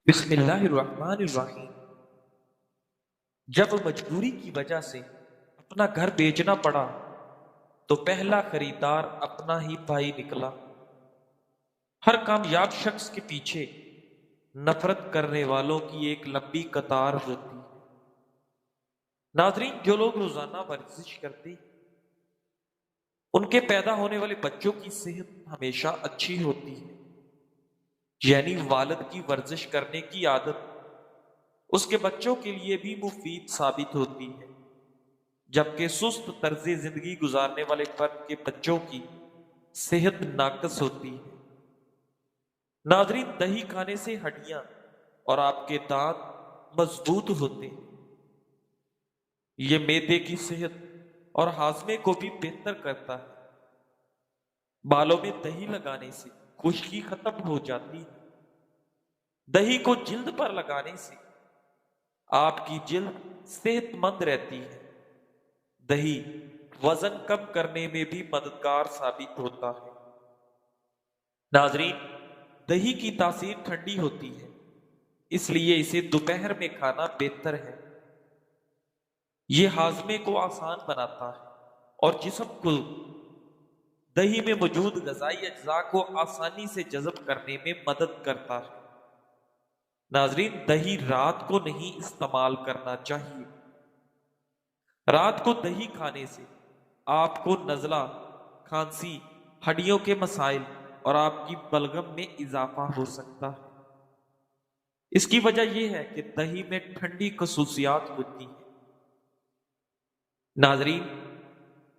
بسم اللہ الرحمن الرحیم۔ جب مجبوری کی وجہ سے اپنا گھر بیچنا پڑا تو پہلا خریدار اپنا ہی بھائی نکلا۔ ہر کامیاب شخص کے پیچھے نفرت کرنے والوں کی ایک لمبی قطار ہوتی ہے۔ ناظرین، جو لوگ روزانہ ورزش کرتے ان کے پیدا ہونے والے بچوں کی صحت ہمیشہ اچھی ہوتی ہے، یعنی والد کی ورزش کرنے کی عادت اس کے بچوں کے لیے بھی مفید ثابت ہوتی ہے، جبکہ سست طرز زندگی گزارنے والے فرد کے بچوں کی صحت ناقص ہوتی ہے۔ ناظرین، دہی کھانے سے ہڈیاں اور آپ کے دانت مضبوط ہوتے ہیں۔ یہ معدے کی صحت اور ہاضمے کو بھی بہتر کرتا ہے۔ بالوں میں دہی لگانے سے خشکی ختم ہو جاتی ہے۔ دہی کو جلد پر لگانے سے آپ کی جلد صحت مند رہتی ہے۔ دہی وزن کم کرنے میں بھی مددگار ثابت ہوتا ہے۔ ناظرین، دہی کی تاثیر ٹھنڈی ہوتی ہے، اس لیے اسے دوپہر میں کھانا بہتر ہے۔ یہ ہاضمے کو آسان بناتا ہے اور جسم کو دہی میں موجود غذائی اجزاء کو آسانی سے جذب کرنے میں مدد کرتا ہے۔ ناظرین، دہی رات کو نہیں استعمال کرنا چاہیے۔ رات کو دہی کھانے سے آپ کو نزلہ، کھانسی، ہڈیوں کے مسائل اور آپ کی بلغم میں اضافہ ہو سکتا ہے۔ اس کی وجہ یہ ہے کہ دہی میں ٹھنڈی خصوصیات ہوتی ہیں۔ ناظرین،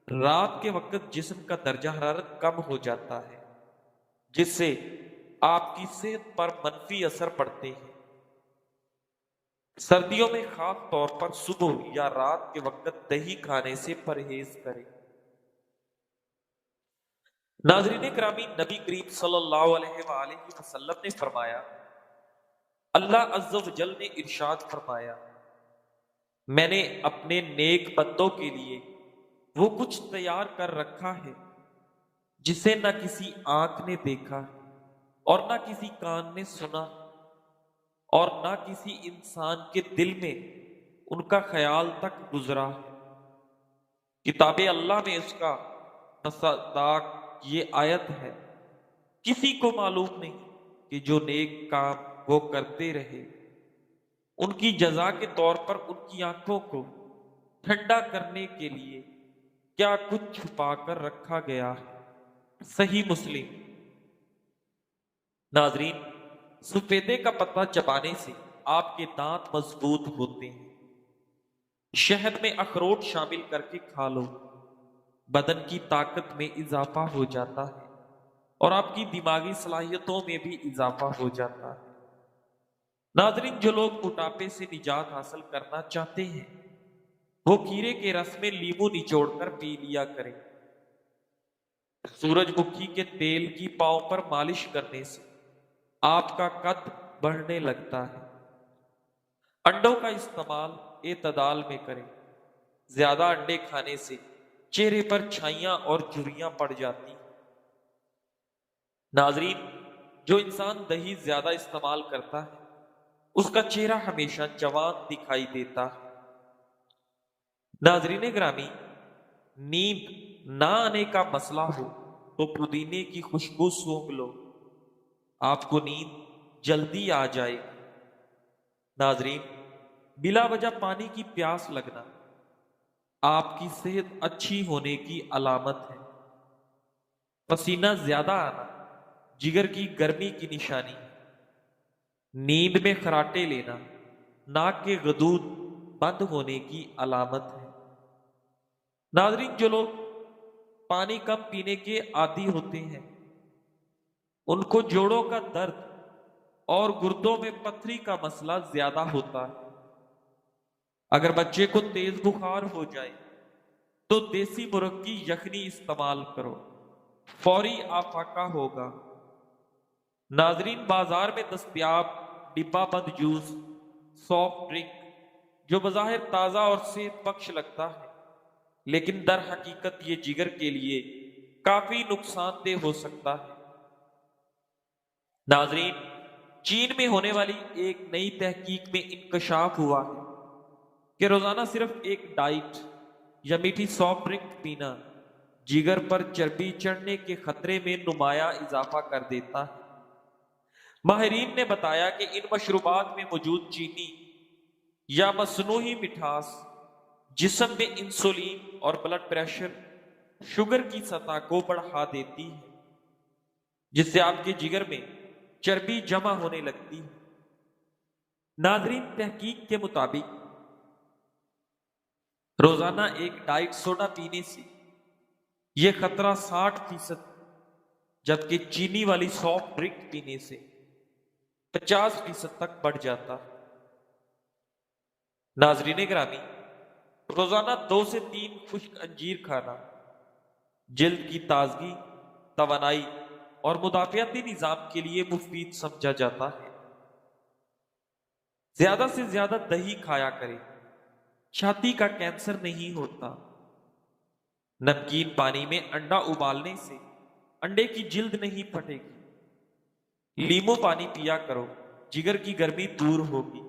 رات کے وقت جسم کا درجہ حرارت کم ہو جاتا ہے، جس سے آپ کی صحت پر منفی اثر پڑتے ہیں۔ سردیوں میں خاص طور پر صبح یا رات کے وقت دہی کھانے سے پرہیز کریں۔ ناظرین کرامی، نبی کریم صلی اللہ علیہ وآلہ وسلم نے فرمایا، اللہ عز و جل نے ارشاد فرمایا، میں نے اپنے نیک بندوں کے لیے وہ کچھ تیار کر رکھا ہے جسے نہ کسی آنکھ نے دیکھا اور نہ کسی کان نے سنا اور نہ کسی انسان کے دل میں ان کا خیال تک گزرا ہے۔ کتاب اللہ میں اس کا مصداق یہ آیت ہے، کسی کو معلوم نہیں کہ جو نیک کام وہ کرتے رہے، ان کی جزا کے طور پر ان کی آنکھوں کو ٹھنڈا کرنے کے لیے کیا کچھ چھپا کر رکھا گیا ہے۔ صحیح مسلم۔ ناظرین، سفیدے کا پتا چبانے سے آپ کے دانت مضبوط ہوتے ہیں۔ شہد میں اخروٹ شامل کر کے کھا لو، بدن کی طاقت میں اضافہ ہو جاتا ہے اور آپ کی دماغی صلاحیتوں میں بھی اضافہ ہو جاتا ہے۔ ناظرین، جو لوگ موٹاپے سے نجات حاصل کرنا چاہتے ہیں وہ کھیرے کے رس میں لیمو نچوڑ کر پی لیا کریں۔ سورج مکھی کے تیل کی پاؤں پر مالش کرنے سے آپ کا قد بڑھنے لگتا ہے۔ انڈوں کا استعمال اعتدال میں کریں۔ زیادہ انڈے کھانے سے چہرے پر چھائیاں اور جھریاں پڑ جاتی ہیں۔ ناظرین، جو انسان دہی زیادہ استعمال کرتا ہے اس کا چہرہ ہمیشہ جوان دکھائی دیتا ہے۔ ناظرین گرامی، نیند نہ آنے کا مسئلہ ہو تو پودینے کی خوشبو سونگھ لو، آپ کو نیند جلدی آ جائے گی۔ ناظرین، بلا وجہ پانی کی پیاس لگنا آپ کی صحت اچھی ہونے کی علامت ہے۔ پسینہ زیادہ آنا جگر کی گرمی کی نشانی ہے۔ نیند میں خراٹے لینا ناک کے غدود بند ہونے کی علامت ہے۔ ناظرین، جو لوگ پانی کم پینے کے عادی ہوتے ہیں ان کو جوڑوں کا درد اور گردوں میں پتھری کا مسئلہ زیادہ ہوتا ہے۔ اگر بچے کو تیز بخار ہو جائے تو دیسی مرغ کی یخنی استعمال کرو، فوری افاقہ ہوگا۔ ناظرین، بازار میں دستیاب ڈبہ بند جوس، سافٹ ڈرنک جو بظاہر تازہ اور صحت بخش لگتا ہے لیکن در حقیقت یہ جگر کے لیے کافی نقصان دہ ہو سکتا ہے۔ ناظرین، چین میں ہونے والی ایک نئی تحقیق میں انکشاف ہوا ہے کہ روزانہ صرف ایک ڈائٹ یا میٹھی سافٹ ڈرنک پینا جگر پر چربی چڑھنے کے خطرے میں نمایاں اضافہ کر دیتا ہے۔ ماہرین نے بتایا کہ ان مشروبات میں موجود چینی یا مصنوعی مٹھاس جسم میں انسولین اور بلڈ پریشر، شوگر کی سطح کو بڑھا دیتی ہے، جس سے آپ کے جگر میں چربی جمع ہونے لگتی ہے۔ ناظرین، تحقیق کے مطابق روزانہ ایک ڈائٹ سوڈا پینے سے یہ خطرہ 60%، جبکہ چینی والی سافٹ ڈرنک پینے سے 50% تک بڑھ جاتا ہے۔ ناظرین گرامی، روزانہ 2 سے 3 خشک انجیر کھانا جلد کی تازگی، توانائی اور مدافعتی نظام کے لیے مفید سمجھا جاتا ہے۔ زیادہ سے زیادہ دہی کھایا کریں، چھاتی کا کینسر نہیں ہوتا۔ نمکین پانی میں انڈا ابالنے سے انڈے کی جلد نہیں پھٹے گی۔ لیمو پانی پیا کرو، جگر کی گرمی دور ہوگی۔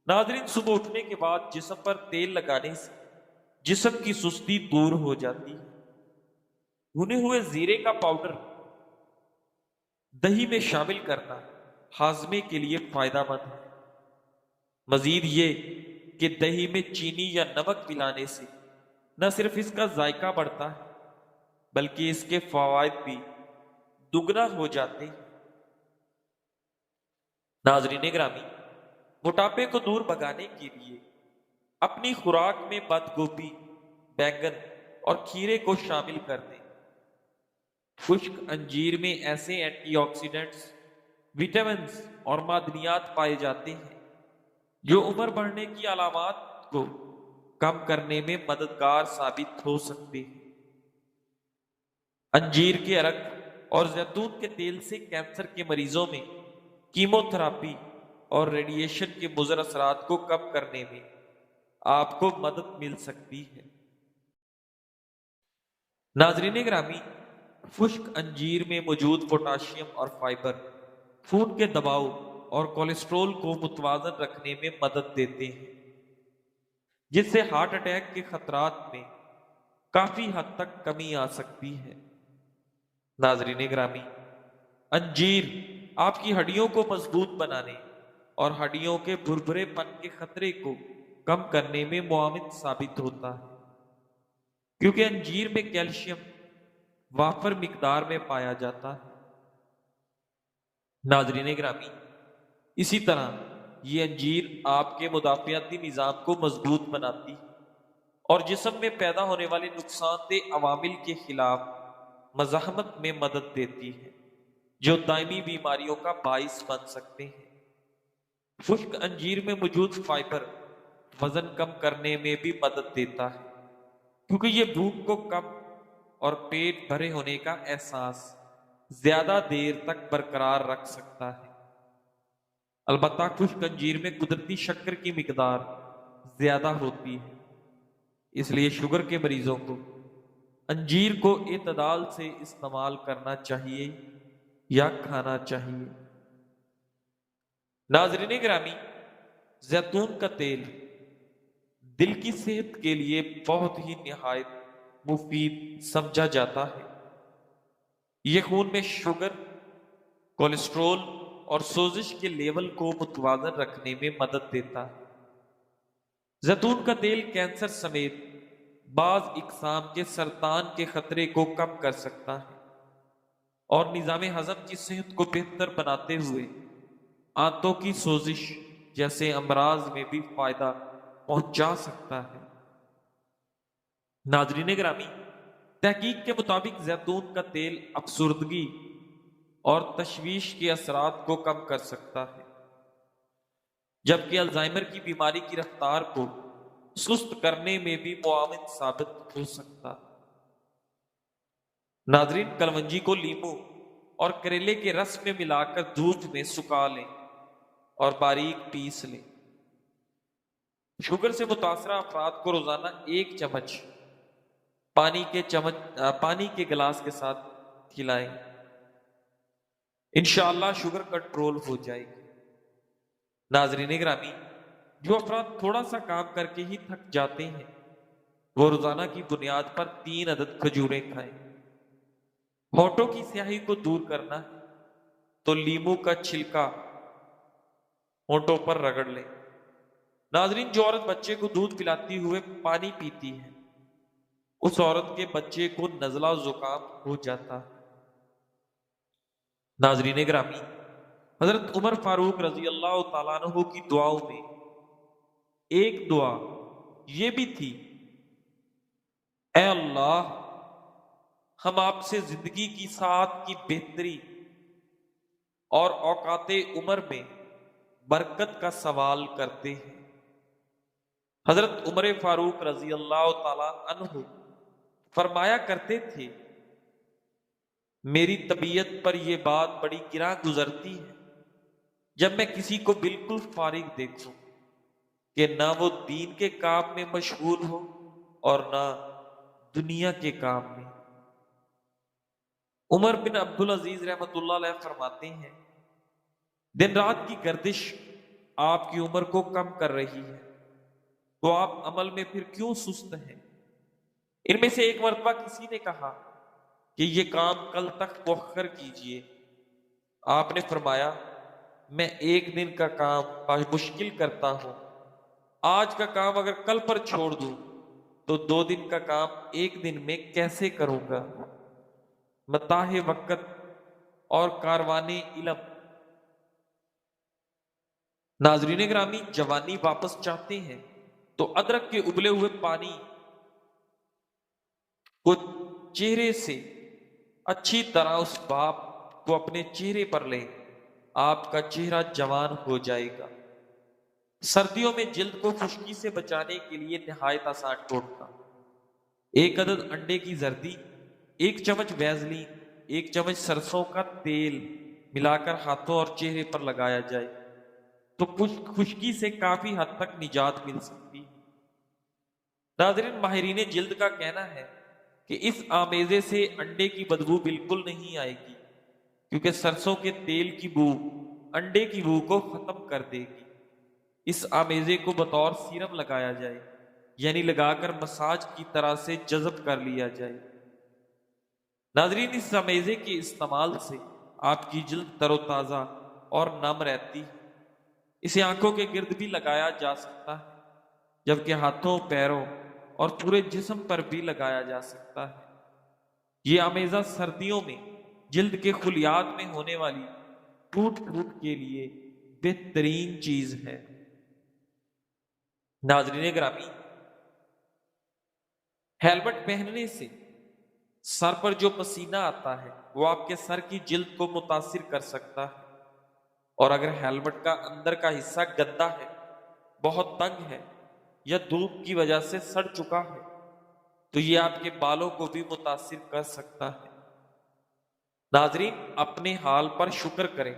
ناظرین، صبح اٹھنے کے بعد جسم پر تیل لگانے سے جسم کی سستی دور ہو جاتی ہے۔ بھنے ہوئے زیرے کا پاؤڈر دہی میں شامل کرنا ہاضمے کے لیے فائدہ مند ہے۔ مزید یہ کہ دہی میں چینی یا نمک ملانے سے نہ صرف اس کا ذائقہ بڑھتا ہے بلکہ اس کے فوائد بھی دگنا ہو جاتے ہیں۔ ناظرین گرامی، موٹاپے کو دور بھگانے کے لیے اپنی خوراک میں بند گوبھی، بیگن اور کھیرے کو شامل کر دیں۔ خشک انجیر میں ایسے اینٹی آکسیڈنٹس، وٹامنز اور معدنیات پائے جاتے ہیں جو عمر بڑھنے کی علامات کو کم کرنے میں مددگار ثابت ہو سکتے ہیں۔ انجیر کے عرق اور زیتون کے تیل سے کینسر کے مریضوں میں کیمو تھراپی اور ریڈیشن کے مضر اثرات کو کم کرنے میں آپ کو مدد مل سکتی ہے۔ ناظرین گرامی، خشک انجیر میں موجود پوٹاشیم اور فائبر خون کے دباؤ اور کولیسٹرول کو متوازن رکھنے میں مدد دیتے ہیں، جس سے ہارٹ اٹیک کے خطرات میں کافی حد تک کمی آ سکتی ہے۔ ناظرین گرامی، انجیر آپ کی ہڈیوں کو مضبوط بنانے اور ہڈیوں کے بھربھرے پن کے خطرے کو کم کرنے میں معاون ثابت ہوتا ہے، کیونکہ انجیر میں کیلشیم وافر مقدار میں پایا جاتا ہے۔ ناظرین گرامی، اسی طرح یہ انجیر آپ کے مدافعتی نظام کو مضبوط بناتی ہے اور جسم میں پیدا ہونے والے نقصان دہ عوامل کے خلاف مزاحمت میں مدد دیتی ہے جو دائمی بیماریوں کا باعث بن سکتے ہیں۔ خشک انجیر میں موجود فائبر وزن کم کرنے میں بھی مدد دیتا ہے، کیونکہ یہ بھوک کو کم اور پیٹ بھرے ہونے کا احساس زیادہ دیر تک برقرار رکھ سکتا ہے۔ البتہ خشک انجیر میں قدرتی شکر کی مقدار زیادہ ہوتی ہے، اس لیے شوگر کے مریضوں کو انجیر کو اعتدال سے استعمال کرنا چاہیے یا کھانا چاہیے۔ ناظرین گرامی، زیتون کا تیل دل کی صحت کے لیے بہت ہی نہایت مفید سمجھا جاتا ہے۔ یہ خون میں شوگر، کولیسٹرول اور سوزش کے لیول کو متوازن رکھنے میں مدد دیتا ہے۔ زیتون کا تیل کینسر سمیت بعض اقسام کے سرطان کے خطرے کو کم کر سکتا ہے اور نظام ہضم کی صحت کو بہتر بناتے ہوئے آنتوں کی سوزش جیسے امراض میں بھی فائدہ پہنچا سکتا ہے۔ ناظرین گرامی، تحقیق کے مطابق زیتون کا تیل افسردگی اور تشویش کے اثرات کو کم کر سکتا ہے، جبکہ الزائمر کی بیماری کی رفتار کو سست کرنے میں بھی معاون ثابت ہو سکتا ہے۔ ناظرین، کلونجی کو لیمو اور کریلے کے رس میں ملا کر دودھ میں سکھا لیں اور باریک پیس لیں۔ شوگر سے متاثرہ افراد کو روزانہ 1 چمچ پانی کے گلاس کے ساتھ کھلائیں۔ انشاءاللہ شوگر کنٹرول ہو جائے گی۔ ناظرین گرامی، جو افراد تھوڑا سا کام کر کے ہی تھک جاتے ہیں وہ روزانہ کی بنیاد پر 3 عدد کھجوریں کھائیں۔ ہونٹوں کی سیاہی کو دور کرنا ہے تو لیمو کا چھلکا ہونٹوں پر رگڑ لیں۔ ناظرین، جو عورت بچے کو دودھ پلاتی ہوئے پانی پیتی ہے اس عورت کے بچے کو نزلہ زکام ہو جاتا ہے۔ ناظرین گرامی، حضرت عمر فاروق رضی اللہ تعالیٰ عنہ کی دعاؤں میں ایک دعا یہ بھی تھی، اے اللہ، ہم آپ سے زندگی کی سعادت کی بہتری اور اوقات عمر میں برکت کا سوال کرتے ہیں۔ حضرت عمر فاروق رضی اللہ تعالیٰ عنہ فرمایا کرتے تھے، میری طبیعت پر یہ بات بڑی گراں گزرتی ہے جب میں کسی کو بالکل فارغ دیکھوں کہ نہ وہ دین کے کام میں مشغول ہو اور نہ دنیا کے کام میں۔ عمر بن عبدالعزیز رحمۃ اللہ علیہ فرماتے ہیں، دن رات کی گردش آپ کی عمر کو کم کر رہی ہے تو آپ عمل میں پھر کیوں سست ہیں؟ ان میں سے ایک مرتبہ کسی نے کہا کہ یہ کام کل تک مؤخر کیجئے۔ آپ نے فرمایا، میں ایک دن کا کام مشکل کرتا ہوں، آج کا کام اگر کل پر چھوڑ دوں تو 2 دن کا کام ایک دن میں کیسے کروں گا؟ متاع وقت اور کاروان علم۔ ناظرین گرامی، جوانی واپس چاہتے ہیں تو ادرک کے ابلے ہوئے پانی کو چہرے سے اچھی طرح اس باپ کو اپنے چہرے پر لیں، آپ کا چہرہ جوان ہو جائے گا۔ سردیوں میں جلد کو خشکی سے بچانے کے لیے نہایت آسان ٹوٹکا، 1 عدد انڈے کی زردی، 1 چمچ ویزلین، 1 چمچ سرسوں کا تیل ملا کر ہاتھوں اور چہرے پر لگایا جائے تو خشکی سے کافی حد تک نجات مل سکتی ہے۔ ناظرین، ماہرین جلد کا کہنا ہے کہ اس آمیزے سے انڈے کی بدبو بالکل نہیں آئے گی، کیونکہ سرسوں کے تیل کی بو انڈے کی بو کو ختم کر دے گی۔ اس آمیزے کو بطور سیرم لگایا جائے، یعنی لگا کر مساج کی طرح سے جذب کر لیا جائے۔ ناظرین، اس آمیزے کے استعمال سے آپ کی جلد تر و تازہ اور نم رہتی ہے۔ اسے آنکھوں کے گرد بھی لگایا جا سکتا ہے، جبکہ ہاتھوں، پیروں اور پورے جسم پر بھی لگایا جا سکتا ہے۔ یہ آمیزہ سردیوں میں جلد کے خلیات میں ہونے والی ٹوٹ پھوٹ کے لیے بہترین چیز ہے۔ ناظرین گرامی، ہیلمٹ پہننے سے سر پر جو پسینہ آتا ہے وہ آپ کے سر کی جلد کو متاثر کر سکتا ہے، اور اگر ہیلمٹ کا اندر کا حصہ گندا ہے، بہت تنگ ہے یا دھوپ کی وجہ سے سڑ چکا ہے تو یہ آپ کے بالوں کو بھی متاثر کر سکتا ہے۔ ناظرین، اپنے حال پر شکر کریں۔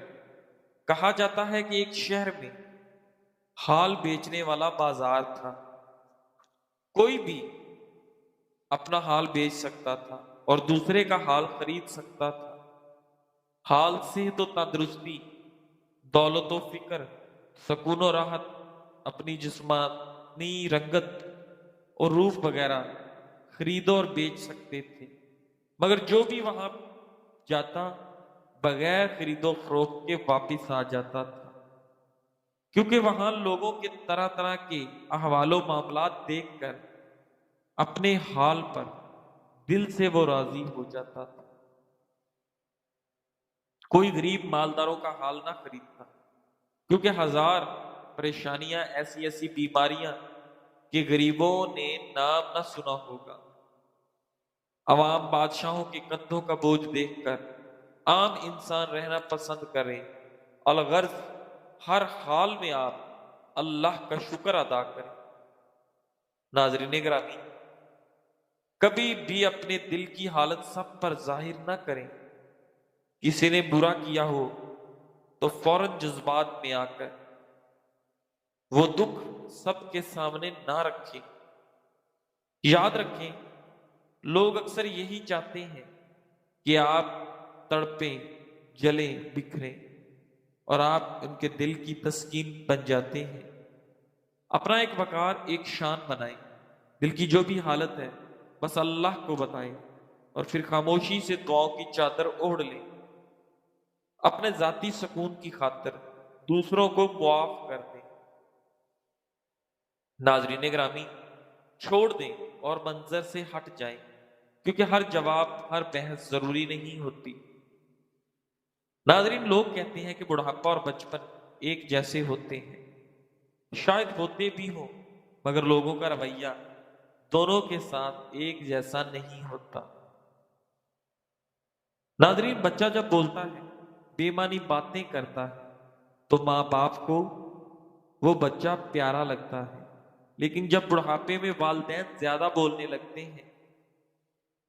کہا جاتا ہے کہ ایک شہر میں حال بیچنے والا بازار تھا، کوئی بھی اپنا حال بیچ سکتا تھا اور دوسرے کا حال خرید سکتا تھا۔ حال، صحت و تندرستی، دولت و فکر، سکون و راحت، اپنی جسمانی رنگت اور روپ وغیرہ خرید اور بیچ سکتے تھے، مگر جو بھی وہاں جاتا بغیر خرید و فروخت کے واپس آ جاتا تھا، کیونکہ وہاں لوگوں کے طرح طرح کے احوال و معاملات دیکھ کر اپنے حال پر دل سے وہ راضی ہو جاتا تھا۔ کوئی غریب مالداروں کا حال نہ خریدتا، کیونکہ ہزار پریشانیاں، ایسی ایسی بیماریاں کہ غریبوں نے نام نہ سنا ہوگا۔ عوام بادشاہوں کے کندھوں کا بوجھ دیکھ کر عام انسان رہنا پسند کریں، الغرض ہر حال میں آپ اللہ کا شکر ادا کریں۔ ناظرین گرامی، کبھی بھی اپنے دل کی حالت سب پر ظاہر نہ کریں۔ کسی نے برا کیا ہو تو فوراً جذبات میں آ کر وہ دکھ سب کے سامنے نہ رکھیں۔ یاد رکھیں، لوگ اکثر یہی چاہتے ہیں کہ آپ تڑپیں، جلیں بکھریں اور آپ ان کے دل کی تسکین بن جاتے ہیں۔ اپنا ایک وقار، ایک شان بنائیں، دل کی جو بھی حالت ہے بس اللہ کو بتائیں اور پھر خاموشی سے دعاؤں کی چادر اوڑھ لیں۔ اپنے ذاتی سکون کی خاطر دوسروں کو معاف کر دیں۔ ناظرین گرامی، چھوڑ دیں اور منظر سے ہٹ جائیں، کیونکہ ہر جواب، ہر بحث ضروری نہیں ہوتی۔ ناظرین، لوگ کہتے ہیں کہ بڑھاپا اور بچپن ایک جیسے ہوتے ہیں۔ شاید ہوتے بھی ہوں، مگر لوگوں کا رویہ دونوں کے ساتھ ایک جیسا نہیں ہوتا۔ ناظرین، بچہ جب بولتا ہے، بے معنی باتیں کرتا ہے، تو ماں باپ کو وہ بچہ پیارا لگتا ہے، لیکن جب بڑھاپے میں والدین زیادہ بولنے لگتے ہیں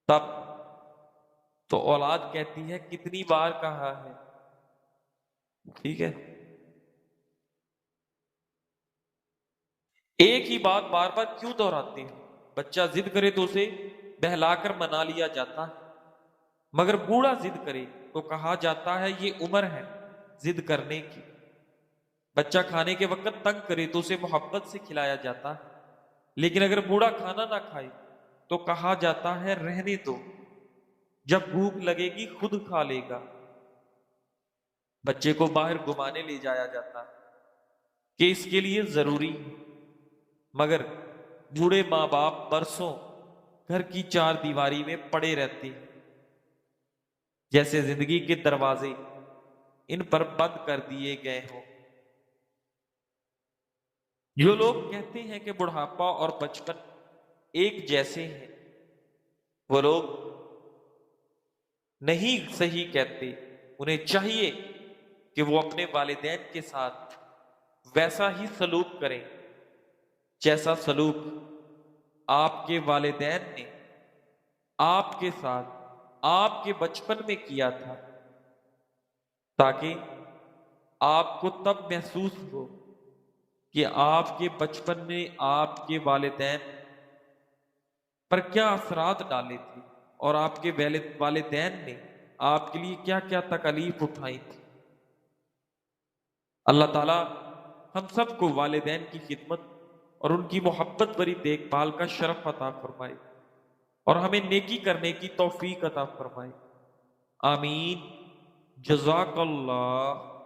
تب تو اولاد کہتی ہے کتنی بار کہا ہے۔ ٹھیک ہے، ایک ہی بات بار بار کیوں دہراتے ہیں؟ بچہ ضد کرے تو اسے بہلا کر منا لیا جاتا ہے، مگر بوڑھا ضد کرے تو کہا جاتا ہے یہ عمر ہے ضد کرنے کی۔ بچہ کھانے کے وقت تنگ کرے تو اسے محبت سے کھلایا جاتا ہے، لیکن اگر بوڑھا کھانا نہ کھائے تو کہا جاتا ہے رہنے دو، جب بھوک لگے گی خود کھا لے گا۔ بچے کو باہر گھمانے لے جایا جاتا ہے کہ اس کے لیے ضروری ہے، مگر بوڑھے ماں باپ برسوں گھر کی چار دیواری میں پڑے رہتے ہیں، جیسے زندگی کے دروازے ان پر بند کر دیے گئے ہوں۔ جو لوگ کہتے ہیں کہ بڑھاپا اور بچپن ایک جیسے ہیں، وہ لوگ نہیں صحیح کہتے۔ انہیں چاہیے کہ وہ اپنے والدین کے ساتھ ویسا ہی سلوک کریں جیسا سلوک آپ کے والدین نے آپ کے ساتھ آپ کے بچپن میں کیا تھا، تاکہ آپ کو تب محسوس ہو کہ آپ کے بچپن میں آپ کے والدین پر کیا اثرات ڈالے تھے اور آپ کے والدین نے آپ کے لیے کیا کیا تکالیف اٹھائی تھی۔ اللہ تعالی ہم سب کو والدین کی خدمت اور ان کی محبت بری دیکھ بھال کا شرف عطا فرمائے اور ہمیں نیکی کرنے کی توفیق عطا فرمائے۔ آمین۔ جزاک اللہ۔